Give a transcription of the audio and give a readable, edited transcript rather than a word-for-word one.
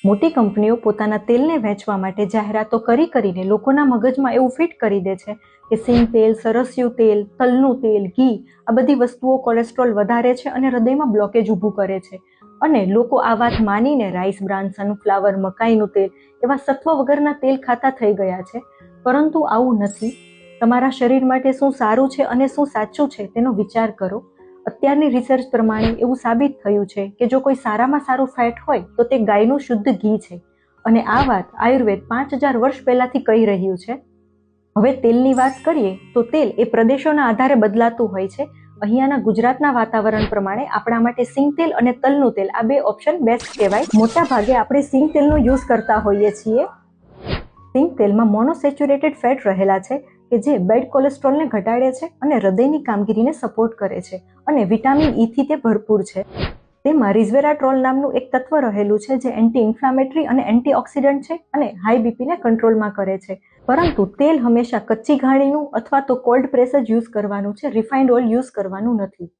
મોટી કંપનીઓ પોતાના તેલને વેચવા માટે જાહેરાતો કરીને લોકોના મગજમાં એવું ફિટ કરી દે છે કે સિંગ તેલ, સરસિયું તેલ, તલનું તેલ, ઘી આ બધી વસ્તુઓ કોલેસ્ટ્રોલ વધારે છે અને હૃદયમાં બ્લોકેજ ઊભું કરે છે. અને લોકો આ વાત માનીને રાઈસ બ્રાન, સનફ્લાવર, મકાઈનું તેલ એવા સત્વ વગરના તેલ ખાતા થઈ ગયા છે. પરંતુ આવું નથી. તમારા શરીર માટે શું સારું છે અને શું સાચું છે તેનો વિચાર કરો. અત્યારની રિસર્ચ પ્રમાણે એવું સાબિત થયું છે કે જો કોઈ સારામાં સારું ફેટ હોય તો તે ગાયનું શુદ્ધ ઘી છે. અને આ વાત આયુર્વેદ 5000 વર્ષ પહેલાથી કહી રહ્યું છે. હવે તેલની વાત કરીએ તો તેલ એ પ્રદેશોના આધારે બદલાતું હોય છે. અહીંયાના ગુજરાતના વાતાવરણ પ્રમાણે આપણા માટે સિંગ તેલ અને તલનું તેલ આ બે ઓપ્શન બેસ્ટ કહેવાય. મોટા ભાગે આપણે સિંગ તેલનો યુઝ કરતા હોઈએ છીએ. સિંગ તેલમાં મોનોસેચ્યુરેટેડ ફેટ રહેલા છે કે જે બેડ કોલેસ્ટ્રોલને ઘટાડે છે અને હૃદયની કામગીરીને સપોર્ટ કરે છે અને વિટામિન ઈ થી તે ભરપૂર છે. તેમાં રિઝવેરાટ્રોલ નામનું એક તત્વ રહેલું છે જે એન્ટી ઇન્ફ્લામેટરી અને એન્ટીઓક્સિડન્ટ છે અને હાઈ બીપીને કંટ્રોલમાં કરે છે. પરંતુ તેલ હંમેશા કચ્ચી ઘાણીનું અથવા તો કોલ્ડ પ્રેસ જ યુઝ કરવાનું છે, રિફાઇન્ડ ઓઇલ યુઝ કરવાનું નથી.